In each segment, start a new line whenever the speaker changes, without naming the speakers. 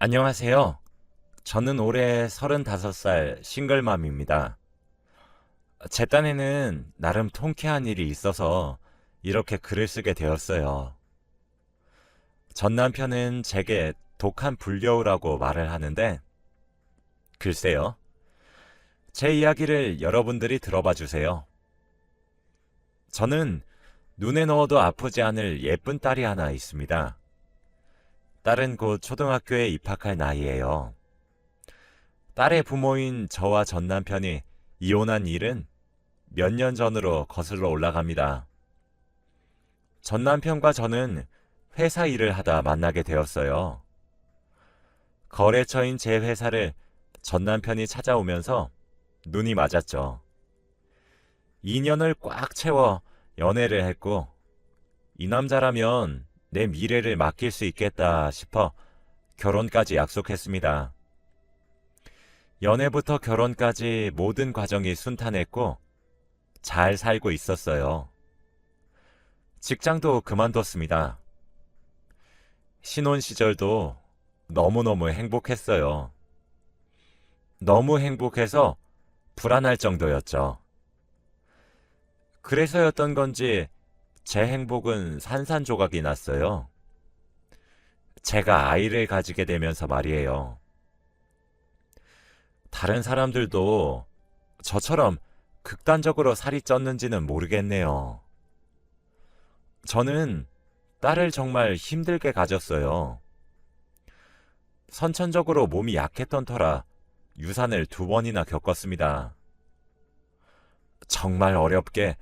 안녕하세요. 저는 올해 35살 싱글맘입니다. 제 딴에는 나름 통쾌한 일이 있어서 이렇게 글을 쓰게 되었어요. 전 남편은 제게 독한 불려우라고 말을 하는데, 글쎄요. 제 이야기를 여러분들이 들어봐 주세요. 저는 눈에 넣어도 아프지 않을 예쁜 딸이 하나 있습니다. 딸은 곧 초등학교에 입학할 나이예요. 딸의 부모인 저와 전 남편이 이혼한 일은 몇 년 전으로 거슬러 올라갑니다. 전 남편과 저는 회사 일을 하다 만나게 되었어요. 거래처인 제 회사를 전 남편이 찾아오면서 눈이 맞았죠. 2년을 꽉 채워 연애를 했고, 이 남자라면 내 미래를 맡길 수 있겠다 싶어 결혼까지 약속했습니다. 연애부터 결혼까지 모든 과정이 순탄했고 잘 살고 있었어요. 직장도 그만뒀습니다. 신혼 시절도 너무너무 행복했어요. 너무 행복해서 불안할 정도였죠. 그래서였던 건지 제 행복은 산산조각이 났어요. 제가 아이를 가지게 되면서 말이에요. 다른 사람들도 저처럼 극단적으로 살이 쪘는지는 모르겠네요. 저는 딸을 정말 힘들게 가졌어요. 선천적으로 몸이 약했던 터라 유산을 2번이나 겪었습니다. 정말 어렵게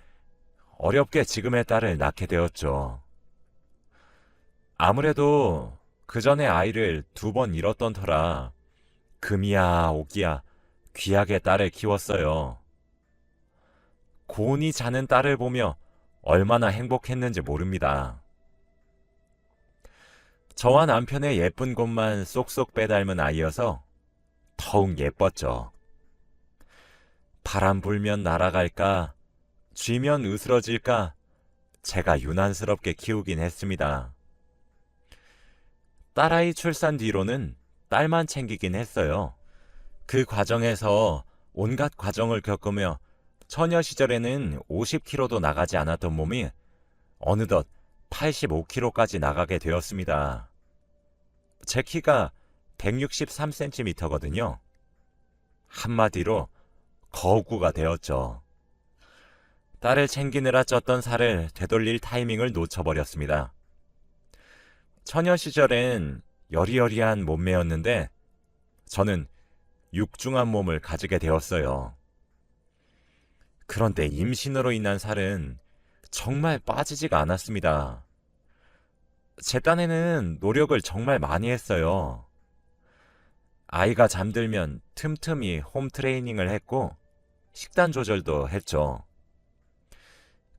지금의 딸을 낳게 되었죠. 아무래도 그 전에 아이를 2번 잃었던 터라 금이야 오기야 귀하게 딸을 키웠어요. 고운히 자는 딸을 보며 얼마나 행복했는지 모릅니다. 저와 남편의 예쁜 곳만 쏙쏙 빼닮은 아이여서 더욱 예뻤죠. 바람 불면 날아갈까, 쥐면 으스러질까, 제가 유난스럽게 키우긴 했습니다. 딸아이 출산 뒤로는 딸만 챙기긴 했어요. 그 과정에서 온갖 과정을 겪으며 처녀 시절에는 50kg도 나가지 않았던 몸이 어느덧 85kg까지 나가게 되었습니다. 제 키가 163cm거든요. 한마디로 거구가 되었죠. 딸을 챙기느라 쪘던 살을 되돌릴 타이밍을 놓쳐버렸습니다. 처녀 시절엔 여리여리한 몸매였는데 저는 육중한 몸을 가지게 되었어요. 그런데 임신으로 인한 살은 정말 빠지지가 않았습니다. 제 딴에는 노력을 정말 많이 했어요. 아이가 잠들면 틈틈이 홈트레이닝을 했고 식단 조절도 했죠.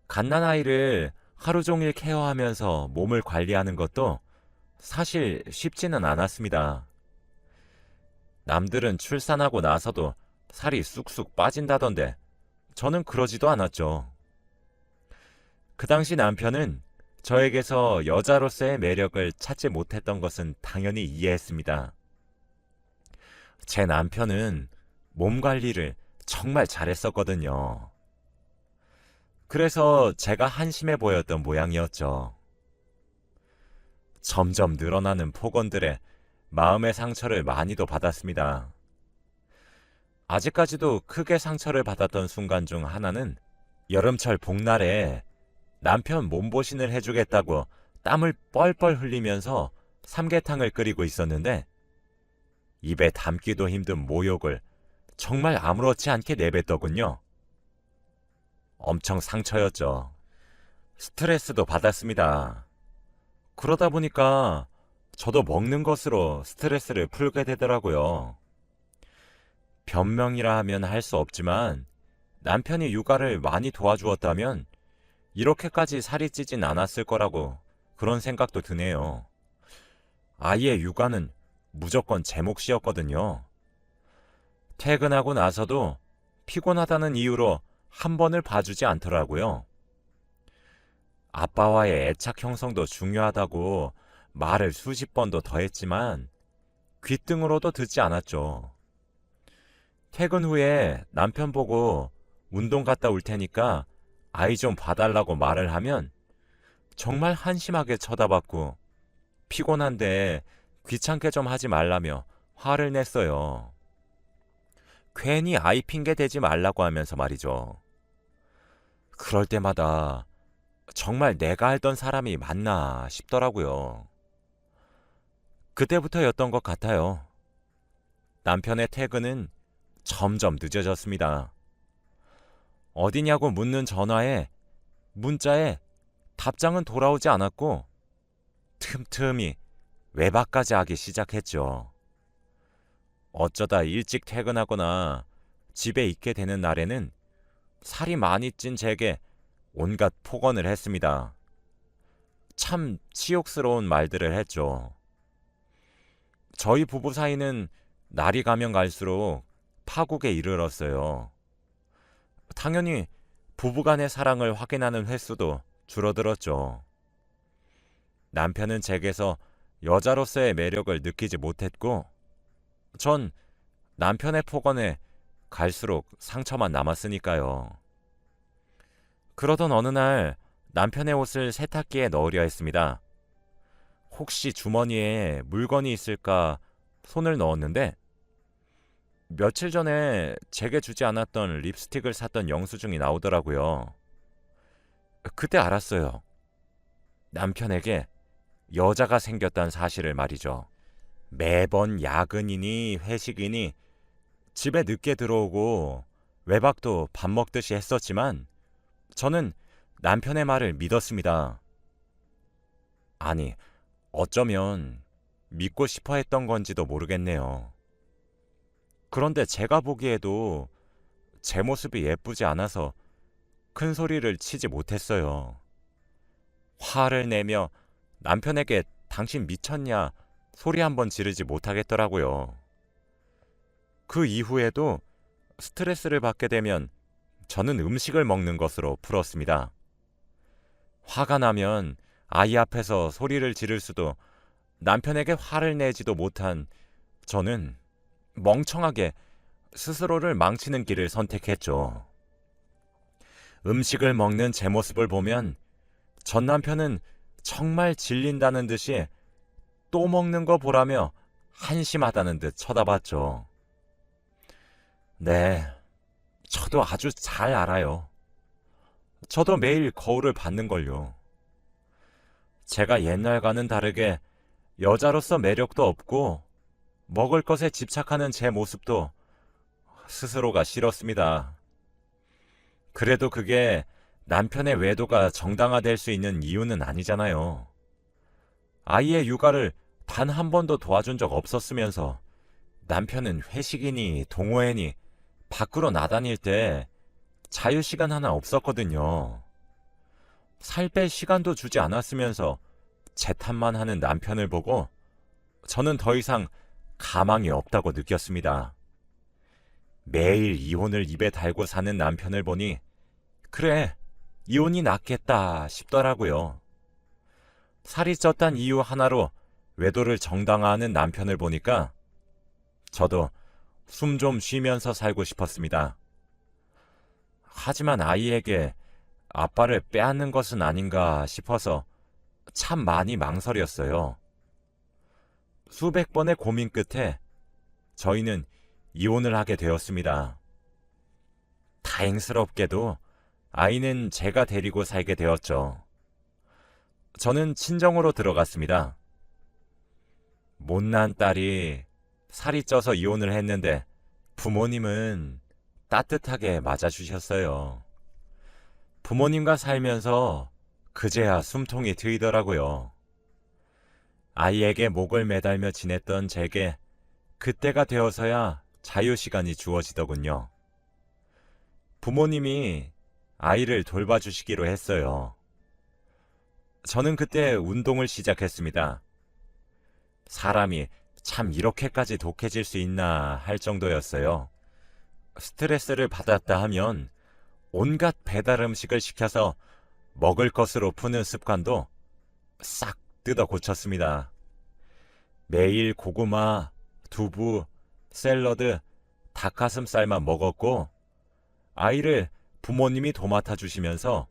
갓난아이를 하루 종일 케어하면서 몸을 관리하는 것도 사실 쉽지는 않았습니다. 남들은 출산하고 나서도 살이 쑥쑥 빠진다던데 저는 그러지도 않았죠. 그 당시 남편은 저에게서 여자로서의 매력을 찾지 못했던 것은 당연히 이해했습니다. 제 남편은 몸 관리를 정말 잘했었거든요. 그래서 제가 한심해 보였던 모양이었죠. 점점 늘어나는 폭언들에 마음의 상처를 많이도 받았습니다. 아직까지도 크게 상처를 받았던 순간 중 하나는 여름철 복날에 남편 몸보신을 해주겠다고 땀을 뻘뻘 흘리면서 삼계탕을 끓이고 있었는데 입에 담기도 힘든 모욕을 정말 아무렇지 않게 내뱉더군요. 엄청 상처였죠. 스트레스도 받았습니다. 그러다 보니까 저도 먹는 것으로 스트레스를 풀게 되더라고요. 변명이라 하면 할 수 없지만 남편이 육아를 많이 도와주었다면 이렇게까지 살이 찌진 않았을 거라고 그런 생각도 드네요. 아이의 육아는 무조건 제 몫이었거든요. 퇴근하고 나서도 피곤하다는 이유로 한 번을 봐주지 않더라고요. 아빠와의 애착 형성도 중요하다고 말을 수십 번도 더 했지만 귓등으로도 듣지 않았죠. 퇴근 후에 남편 보고 운동 갔다 올 테니까 아이 좀 봐달라고 말을 하면 정말 한심하게 쳐다봤고 피곤한데 귀찮게 좀 하지 말라며 화를 냈어요. 괜히 아이 핑계 대지 말라고 하면서 말이죠. 그럴 때마다 정말 내가 알던 사람이 맞나 싶더라고요. 그때부터였던 것 같아요. 남편의 퇴근은 점점 늦어졌습니다. 어디냐고 묻는 전화에, 문자에 답장은 돌아오지 않았고 틈틈이 외박까지 하기 시작했죠. 어쩌다 일찍 퇴근하거나 집에 있게 되는 날에는 살이 많이 찐 제게 온갖 폭언을 했습니다. 참 치욕스러운 말들을 했죠. 저희 부부 사이는 날이 가면 갈수록 파국에 이르렀어요. 당연히 부부간의 사랑을 확인하는 횟수도 줄어들었죠. 남편은 제게서 여자로서의 매력을 느끼지 못했고, 전 남편의 폭언에 갈수록 상처만 남았으니까요. 그러던 어느 날 남편의 옷을 세탁기에 넣으려 했습니다. 혹시 주머니에 물건이 있을까 손을 넣었는데 며칠 전에 제게 주지 않았던 립스틱을 샀던 영수증이 나오더라고요. 그때 알았어요. 남편에게 여자가 생겼다는 사실을 말이죠. 매번 야근이니 회식이니 집에 늦게 들어오고 외박도 밥 먹듯이 했었지만 저는 남편의 말을 믿었습니다. 아니, 어쩌면 믿고 싶어 했던 건지도 모르겠네요. 그런데 제가 보기에도 제 모습이 예쁘지 않아서 큰 소리를 치지 못했어요. 화를 내며 남편에게 당신 미쳤냐 소리 한번 지르지 못하겠더라고요. 그 이후에도 스트레스를 받게 되면 저는 음식을 먹는 것으로 풀었습니다. 화가 나면 아이 앞에서 소리를 지를 수도 남편에게 화를 내지도 못한 저는 멍청하게 스스로를 망치는 길을 선택했죠. 음식을 먹는 제 모습을 보면 전 남편은 정말 질린다는 듯이 또 먹는 거 보라며 한심하다는 듯 쳐다봤죠. 네, 저도 아주 잘 알아요. 저도 매일 거울을 받는걸요. 제가 옛날과는 다르게 여자로서 매력도 없고 먹을 것에 집착하는 제 모습도 스스로가 싫었습니다. 그래도 그게 남편의 외도가 정당화될 수 있는 이유는 아니잖아요. 아이의 육아를 단 한 번도 도와준 적 없었으면서 남편은 회식이니 동호회니 밖으로 나다닐 때 자유시간 하나 없었거든요. 살 뺄 시간도 주지 않았으면서 제 탓만 하는 남편을 보고 저는 더 이상 가망이 없다고 느꼈습니다. 매일 이혼을 입에 달고 사는 남편을 보니 그래, 이혼이 낫겠다 싶더라고요. 살이 쪘단 이유 하나로 외도를 정당화하는 남편을 보니까 저도 숨 좀 쉬면서 살고 싶었습니다. 하지만 아이에게 아빠를 빼앗는 것은 아닌가 싶어서 참 많이 망설였어요. 수백 번의 고민 끝에 저희는 이혼을 하게 되었습니다. 다행스럽게도 아이는 제가 데리고 살게 되었죠. 저는 친정으로 들어갔습니다. 못난 딸이 살이 쪄서 이혼을 했는데 부모님은 따뜻하게 맞아주셨어요. 부모님과 살면서 그제야 숨통이 트이더라고요. 아이에게 목을 매달며 지냈던 제게 그때가 되어서야 자유시간이 주어지더군요. 부모님이 아이를 돌봐주시기로 했어요. 저는 그때 운동을 시작했습니다. 사람이 참 이렇게까지 독해질 수 있나 할 정도였어요. 스트레스를 받았다 하면 온갖 배달 음식을 시켜서 먹을 것으로 푸는 습관도 싹 뜯어 고쳤습니다. 매일 고구마, 두부, 샐러드, 닭가슴살만 먹었고 아이를 부모님이 도맡아 주시면서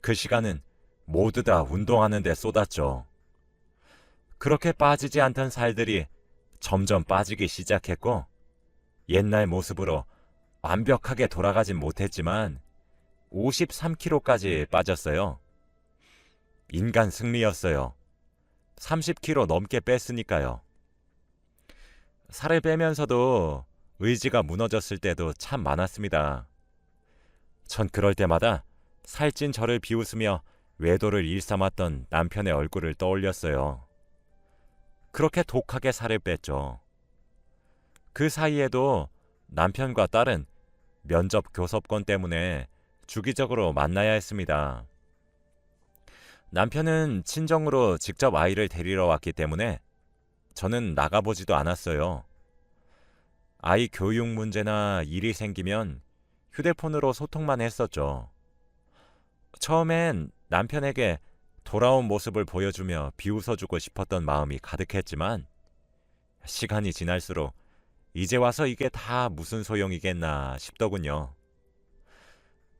그 시간은 모두 다 운동하는 데 쏟았죠. 그렇게 빠지지 않던 살들이 점점 빠지기 시작했고 옛날 모습으로 완벽하게 돌아가진 못했지만 53kg까지 빠졌어요. 인간 승리였어요. 30kg 넘게 뺐으니까요. 살을 빼면서도 의지가 무너졌을 때도 참 많았습니다. 전 그럴 때마다 살찐 저를 비웃으며 외도를 일삼았던 남편의 얼굴을 떠올렸어요. 그렇게 독하게 살을 뺐죠. 그 사이에도 남편과 딸은 면접 교섭권 때문에 주기적으로 만나야 했습니다. 남편은 친정으로 직접 아이를 데리러 왔기 때문에 저는 나가보지도 않았어요. 아이 교육 문제나 일이 생기면 휴대폰으로 소통만 했었죠. 처음엔 남편에게 돌아온 모습을 보여주며 비웃어주고 싶었던 마음이 가득했지만 시간이 지날수록 이제 와서 이게 다 무슨 소용이겠나 싶더군요.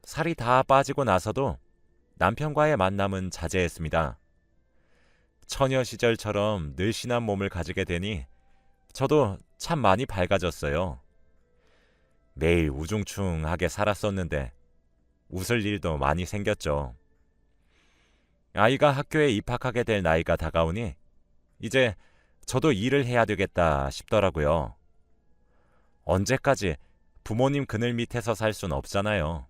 살이 다 빠지고 나서도 남편과의 만남은 자제했습니다. 처녀 시절처럼 늘씬한 몸을 가지게 되니 저도 참 많이 밝아졌어요. 매일 우중충하게 살았었는데 웃을 일도 많이 생겼죠. 아이가 학교에 입학하게 될 나이가 다가오니 이제 저도 일을 해야 되겠다 싶더라고요. 언제까지 부모님 그늘 밑에서 살 순 없잖아요.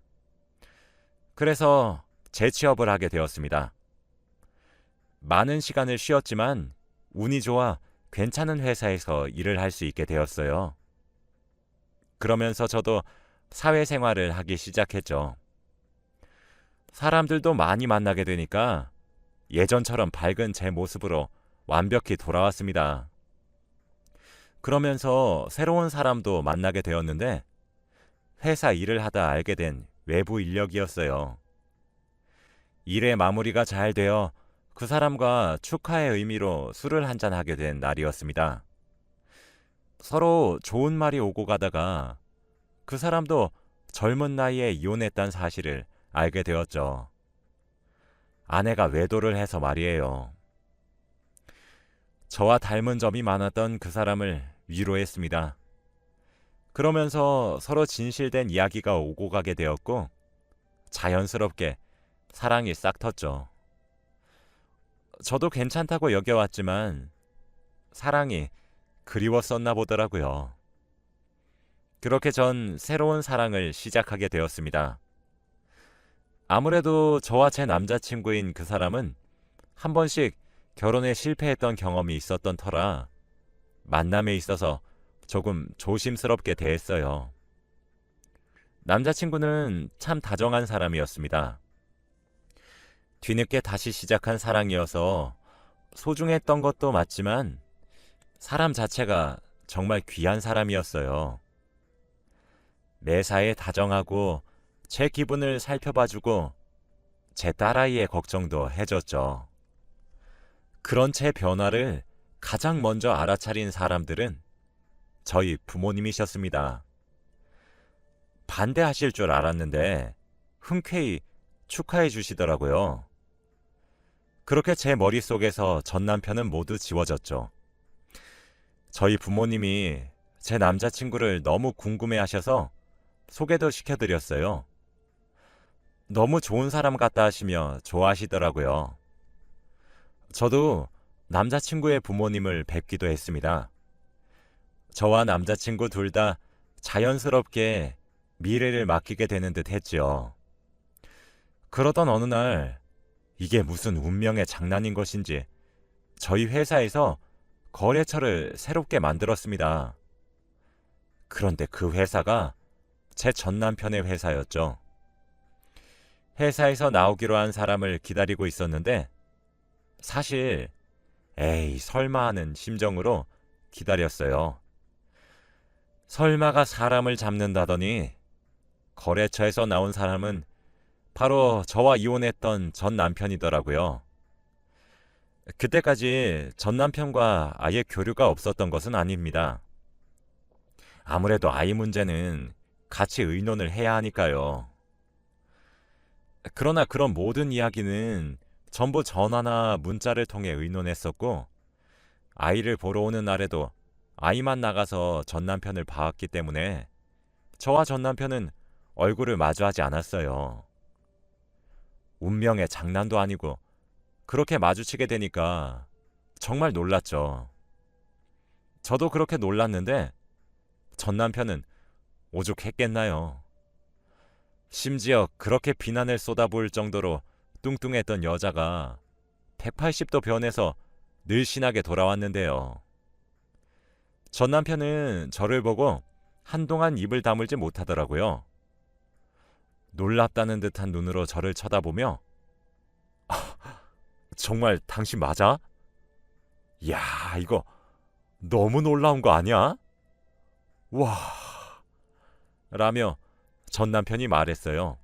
그래서 재취업을 하게 되었습니다. 많은 시간을 쉬었지만 운이 좋아 괜찮은 회사에서 일을 할 수 있게 되었어요. 그러면서 저도 사회생활을 하기 시작했죠. 사람들도 많이 만나게 되니까 예전처럼 밝은 제 모습으로 완벽히 돌아왔습니다. 그러면서 새로운 사람도 만나게 되었는데 회사 일을 하다 알게 된 외부 인력이었어요. 일의 마무리가 잘 되어 그 사람과 축하의 의미로 술을 한잔 하게 된 날이었습니다. 서로 좋은 말이 오고 가다가 그 사람도 젊은 나이에 이혼했다는 사실을 알게 되었죠. 아내가 외도를 해서 말이에요. 저와 닮은 점이 많았던 그 사람을 위로했습니다. 그러면서 서로 진실된 이야기가 오고 가게 되었고 자연스럽게 사랑이 싹 텄죠. 저도 괜찮다고 여겨왔지만 사랑이 그리웠었나 보더라고요. 그렇게 전 새로운 사랑을 시작하게 되었습니다. 아무래도 저와 제 남자친구인 그 사람은 한 번씩 결혼에 실패했던 경험이 있었던 터라 만남에 있어서 조금 조심스럽게 대했어요. 남자친구는 참 다정한 사람이었습니다. 뒤늦게 다시 시작한 사랑이어서 소중했던 것도 맞지만 사람 자체가 정말 귀한 사람이었어요. 매사에 다정하고 제 기분을 살펴봐주고 제 딸아이의 걱정도 해줬죠. 그런 제 변화를 가장 먼저 알아차린 사람들은 저희 부모님이셨습니다. 반대하실 줄 알았는데 흔쾌히 축하해 주시더라고요. 그렇게 제 머릿속에서 전 남편은 모두 지워졌죠. 저희 부모님이 제 남자친구를 너무 궁금해 하셔서 소개도 시켜드렸어요. 너무 좋은 사람 같다 하시며 좋아하시더라고요. 저도 남자친구의 부모님을 뵙기도 했습니다. 저와 남자친구 둘 다 자연스럽게 미래를 맡기게 되는 듯 했지요. 그러던 어느 날 이게 무슨 운명의 장난인 것인지 저희 회사에서 거래처를 새롭게 만들었습니다. 그런데 그 회사가 제 전 남편의 회사였죠. 회사에서 나오기로 한 사람을 기다리고 있었는데 사실 에이 설마 하는 심정으로 기다렸어요. 설마가 사람을 잡는다더니 거래처에서 나온 사람은 바로 저와 이혼했던 전 남편이더라고요. 그때까지 전 남편과 아예 교류가 없었던 것은 아닙니다. 아무래도 아이 문제는 같이 의논을 해야 하니까요. 그러나 그런 모든 이야기는 전부 전화나 문자를 통해 의논했었고, 아이를 보러 오는 날에도 아이만 나가서 전 남편을 봐왔기 때문에 저와 전 남편은 얼굴을 마주하지 않았어요. 운명의 장난도 아니고 그렇게 마주치게 되니까 정말 놀랐죠. 저도 그렇게 놀랐는데 전 남편은 오죽했겠나요. 심지어 그렇게 비난을 쏟아부을 정도로 뚱뚱했던 여자가 180도 변해서 늘씬하게 돌아왔는데요. 전 남편은 저를 보고 한동안 입을 다물지 못하더라고요. 놀랍다는 듯한 눈으로 저를 쳐다보며 정말 당신 맞아? 야, 이거 너무 놀라운 거 아니야? 와, 라며 전 남편이 말했어요.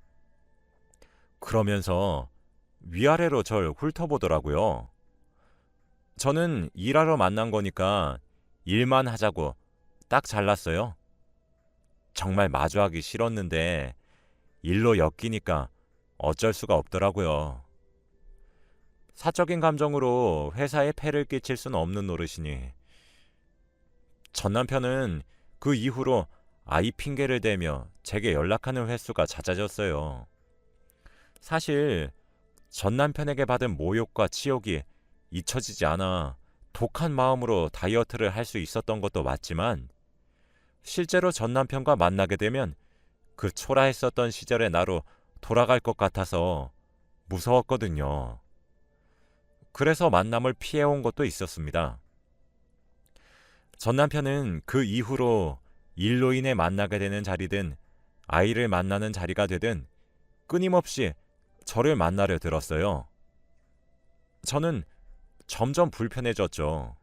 그러면서 위아래로 절 훑어보더라고요. 저는 일하러 만난 거니까 일만 하자고 딱 잘랐어요. 정말 마주하기 싫었는데 일로 엮이니까 어쩔 수가 없더라고요. 사적인 감정으로 회사에 폐를 끼칠 수는 없는 노릇이니. 전 남편은 그 이후로 아이 핑계를 대며 제게 연락하는 횟수가 잦아졌어요. 사실 전 남편에게 받은 모욕과 치욕이 잊혀지지 않아 독한 마음으로 다이어트를 할 수 있었던 것도 맞지만, 실제로 전 남편과 만나게 되면 그 초라했었던 시절의 나로 돌아갈 것 같아서 무서웠거든요. 그래서 만남을 피해온 것도 있었습니다. 전 남편은 그 이후로 일로 인해 만나게 되는 자리든 아이를 만나는 자리가 되든 끊임없이 저를 만나려 들었어요. 저는 점점 불편해졌죠.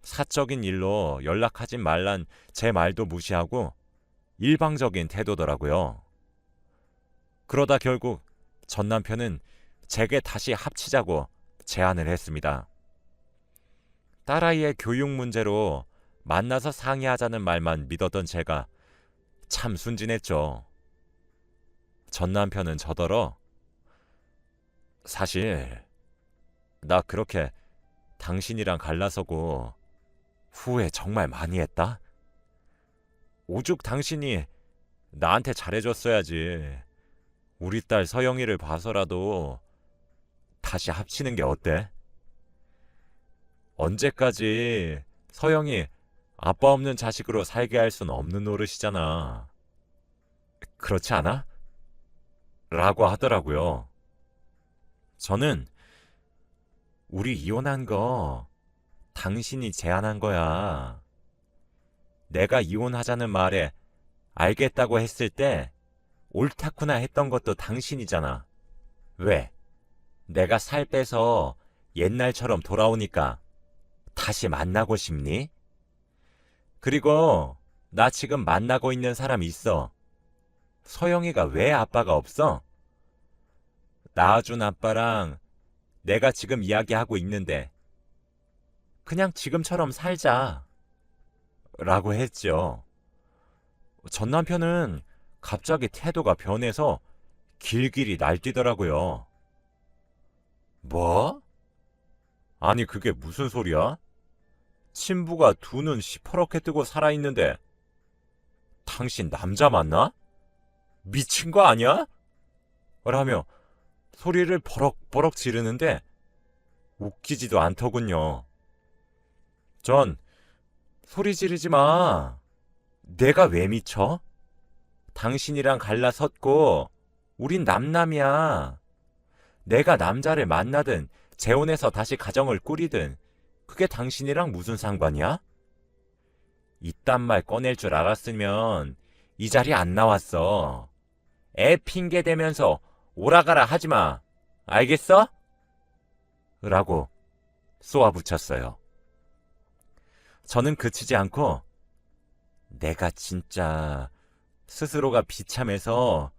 사적인 일로 연락하지 말란 제 말도 무시하고 일방적인 태도더라고요. 그러다 결국 전 남편은 제게 다시 합치자고 제안을 했습니다. 딸아이의 교육 문제로 만나서 상의하자는 말만 믿었던 제가 참 순진했죠. 전 남편은 저더러 사실 나 그렇게 당신이랑 갈라서고 후회 정말 많이 했다. 오죽 당신이 나한테 잘해줬어야지. 우리 딸 서영이를 봐서라도 다시 합치는 게 어때? 언제까지 서영이 아빠 없는 자식으로 살게 할 순 없는 노릇이잖아. 그렇지 않아? 라고 하더라고요. 저는 우리 이혼한 거 당신이 제안한 거야. 내가 이혼하자는 말에 알겠다고 했을 때 옳다구나 했던 것도 당신이잖아. 왜? 내가 살 빼서 옛날처럼 돌아오니까 다시 만나고 싶니? 그리고 나 지금 만나고 있는 사람 있어. 서영이가 왜 아빠가 없어? 낳아준 아빠랑 내가 지금 이야기하고 있는데 그냥 지금처럼 살자. 라고 했죠. 전 남편은 갑자기 태도가 변해서 길길이 날뛰더라고요. 뭐? 아니 그게 무슨 소리야? 친부가 두 눈 시퍼렇게 뜨고 살아있는데 당신 남자 맞나? 미친 거 아니야? 라며 소리를 버럭버럭 지르는데 웃기지도 않더군요. 전 소리 지르지 마. 내가 왜 미쳐? 당신이랑 갈라섰고 우린 남남이야. 내가 남자를 만나든 재혼해서 다시 가정을 꾸리든 그게 당신이랑 무슨 상관이야? 이딴 말 꺼낼 줄 알았으면 이 자리에 안 나왔어. 애 핑계 대면서 오라가라 하지 마. 알겠어? 라고 쏘아붙였어요. 저는 그치지 않고 내가 진짜 스스로가 비참해서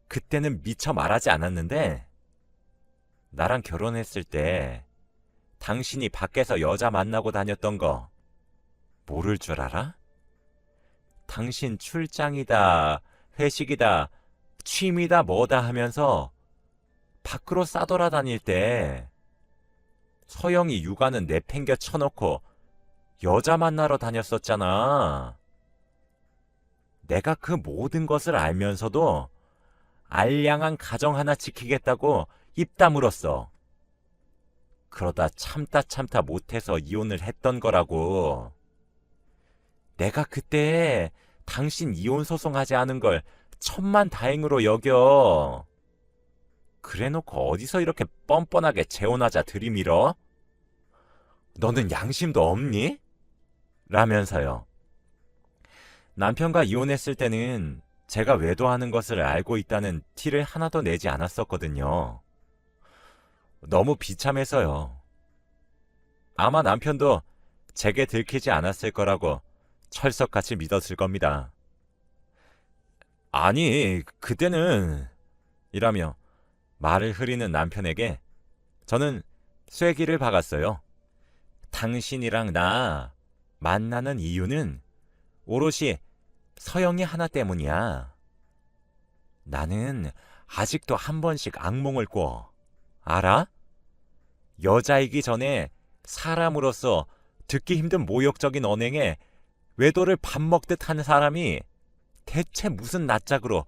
그때는 미처 말하지 않았는데 나랑 결혼했을 때 당신이 밖에서 여자 만나고 다녔던 거 모를 줄 알아? 당신 출장이다, 회식이다, 취미다 뭐다 하면서 밖으로 싸돌아다닐 때 서영이 육아는 내팽겨 쳐놓고 여자 만나러 다녔었잖아. 내가 그 모든 것을 알면서도 알량한 가정 하나 지키겠다고 입 다물었어. 그러다 참다 못해서 이혼을 했던 거라고. 내가 그때 당신 이혼 소송하지 않은 걸 천만다행으로 여겨. 그래놓고 어디서 이렇게 뻔뻔하게 재혼하자 들이밀어? 너는 양심도 없니? 라면서요. 남편과 이혼했을 때는 제가 외도하는 것을 알고 있다는 티를 하나도 내지 않았었거든요. 너무 비참해서요. 아마 남편도 제게 들키지 않았을 거라고 철석같이 믿었을 겁니다. 아니, 그때는 이라며 말을 흐리는 남편에게 저는 쐐기를 박았어요. 당신이랑 나 만나는 이유는 오롯이 서영이 하나 때문이야. 나는 아직도 한 번씩 악몽을 꿔. 알아? 여자이기 전에 사람으로서 듣기 힘든 모욕적인 언행에 외도를 밥 먹듯 하는 사람이 대체 무슨 낯짝으로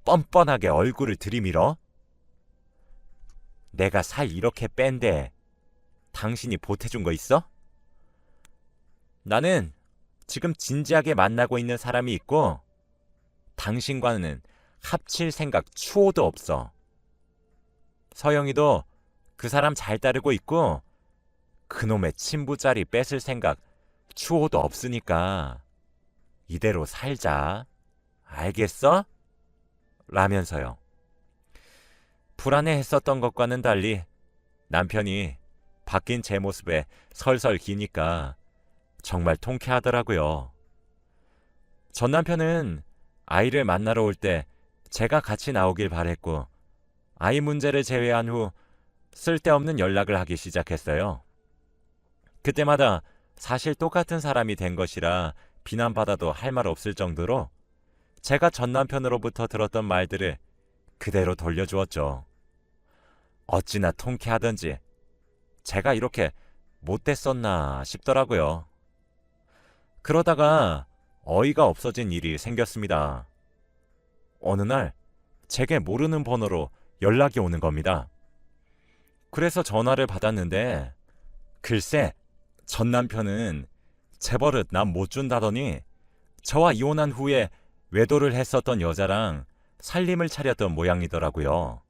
뻔뻔하게 얼굴을 들이밀어? 내가 살 이렇게 뺀데 당신이 보태준 거 있어? 나는 지금 진지하게 만나고 있는 사람이 있고 당신과는 합칠 생각 추호도 없어. 서영이도 그 사람 잘 따르고 있고 그놈의 친부자리 뺏을 생각 추호도 없으니까 이대로 살자. 알겠어? 라면서요. 불안해했었던 것과는 달리 남편이 바뀐 제 모습에 설설 기니까 정말 통쾌하더라고요. 전 남편은 아이를 만나러 올 때 제가 같이 나오길 바랬고 아이 문제를 제외한 후 쓸데없는 연락을 하기 시작했어요. 그때마다 사실 똑같은 사람이 된 것이라 비난받아도 할 말 없을 정도로 제가 전 남편으로부터 들었던 말들을 그대로 돌려주었죠. 어찌나 통쾌하던지 제가 이렇게 못됐었나 싶더라고요. 그러다가 어이가 없어진 일이 생겼습니다. 어느 날 제게 모르는 번호로 연락이 오는 겁니다. 그래서 전화를 받았는데 글쎄 전 남편은 재벌은 남 못 준다더니 저와 이혼한 후에 외도를 했었던 여자랑 살림을 차렸던 모양이더라고요.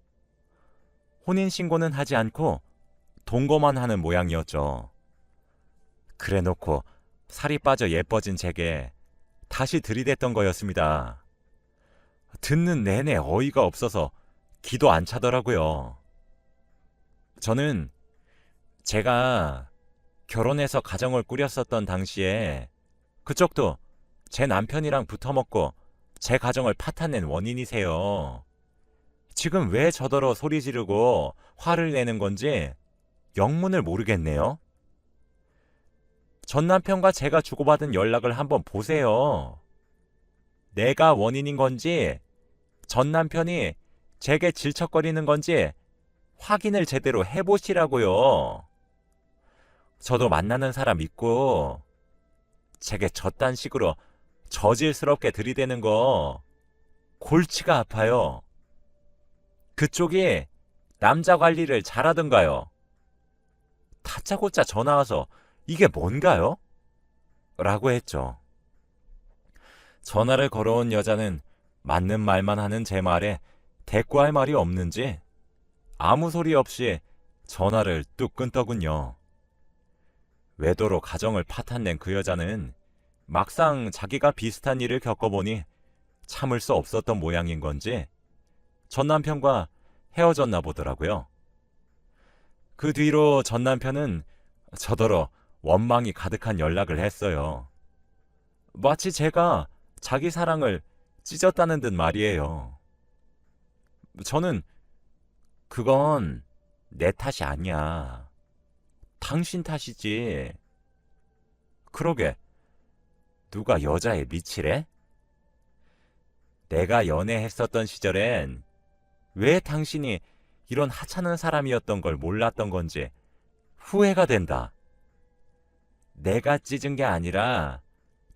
혼인신고는 하지 않고 동거만 하는 모양이었죠. 그래놓고 살이 빠져 예뻐진 제게 다시 들이댔던 거였습니다. 듣는 내내 어이가 없어서 기도 안 차더라고요. 저는 제가 결혼해서 가정을 꾸렸었던 당시에 그쪽도 제 남편이랑 붙어먹고 제 가정을 파탄낸 원인이세요. 지금 왜 저더러 소리 지르고 화를 내는 건지 영문을 모르겠네요. 전 남편과 제가 주고받은 연락을 한번 보세요. 내가 원인인 건지 전 남편이 제게 질척거리는 건지 확인을 제대로 해보시라고요. 저도 만나는 사람 있고 제게 저딴 식으로 저질스럽게 들이대는 거 골치가 아파요. 그쪽이 남자 관리를 잘하던가요. 다짜고짜 전화 와서 이게 뭔가요? 라고 했죠. 전화를 걸어온 여자는 맞는 말만 하는 제 말에 대꾸할 말이 없는지 아무 소리 없이 전화를 뚝 끊더군요. 외도로 가정을 파탄낸 그 여자는 막상 자기가 비슷한 일을 겪어보니 참을 수 없었던 모양인 건지 전 남편과 헤어졌나 보더라고요. 그 뒤로 전 남편은 저더러 원망이 가득한 연락을 했어요. 마치 제가 자기 사랑을 찢었다는 듯 말이에요. 저는 그건 내 탓이 아니야. 당신 탓이지. 그러게 누가 여자에 미치래? 내가 연애했었던 시절엔 왜 당신이 이런 하찮은 사람이었던 걸 몰랐던 건지 후회가 된다. 내가 찢은 게 아니라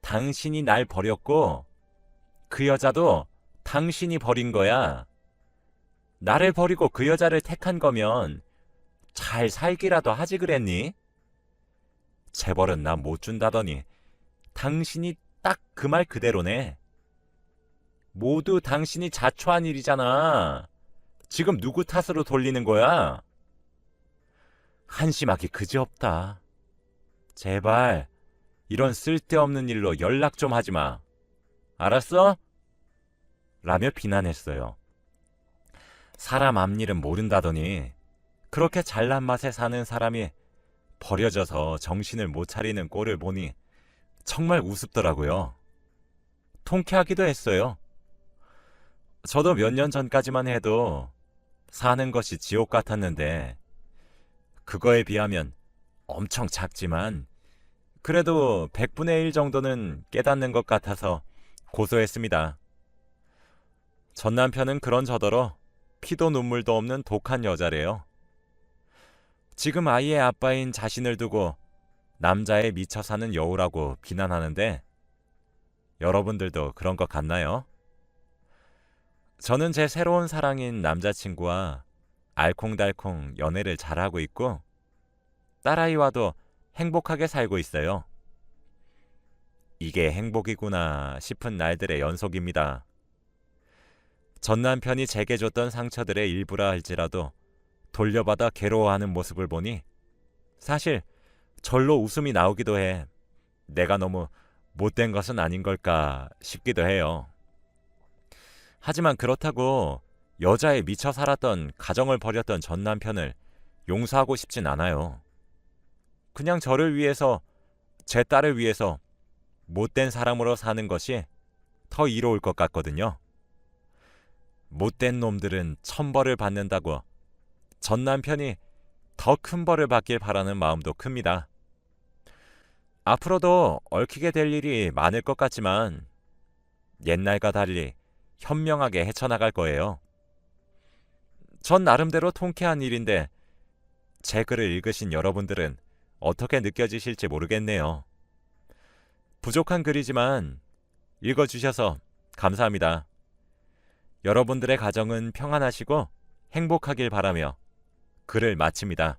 당신이 날 버렸고 그 여자도 당신이 버린 거야. 나를 버리고 그 여자를 택한 거면 잘 살기라도 하지 그랬니? 재벌은 나 못 준다더니 당신이 딱 그 말 그대로네. 모두 당신이 자초한 일이잖아. 지금 누구 탓으로 돌리는 거야? 한심하기 그지없다. 제발 이런 쓸데없는 일로 연락 좀 하지 마. 알았어? 라며 비난했어요. 사람 앞일은 모른다더니 그렇게 잘난 맛에 사는 사람이 버려져서 정신을 못 차리는 꼴을 보니 정말 우습더라고요. 통쾌하기도 했어요. 저도 몇 년 전까지만 해도 사는 것이 지옥 같았는데 그거에 비하면 엄청 작지만 그래도 100분의 1 정도는 깨닫는 것 같아서 고소했습니다. 전 남편은 그런저더러 피도 눈물도 없는 독한 여자래요. 지금 아이의 아빠인 자신을 두고 남자에 미쳐 사는 여우라고 비난하는데 여러분들도 그런 것 같나요? 저는 제 새로운 사랑인 남자친구와 알콩달콩 연애를 잘하고 있고 딸아이와도 행복하게 살고 있어요. 이게 행복이구나 싶은 날들의 연속입니다. 전 남편이 제게 줬던 상처들의 일부라 할지라도 돌려받아 괴로워하는 모습을 보니 사실 절로 웃음이 나오기도 해. 내가 너무 못된 것은 아닌 걸까 싶기도 해요. 하지만 그렇다고 여자에 미쳐 살았던 가정을 버렸던 전 남편을 용서하고 싶진 않아요. 그냥 저를 위해서, 제 딸을 위해서 못된 사람으로 사는 것이 더 이로울 것 같거든요. 못된 놈들은 천벌을 받는다고 전 남편이 더 큰 벌을 받길 바라는 마음도 큽니다. 앞으로도 얽히게 될 일이 많을 것 같지만 옛날과 달리 현명하게 헤쳐나갈 거예요. 전 나름대로 통쾌한 일인데 제 글을 읽으신 여러분들은 어떻게 느껴지실지 모르겠네요. 부족한 글이지만 읽어주셔서 감사합니다. 여러분들의 가정은 평안하시고 행복하길 바라며 글을 마칩니다.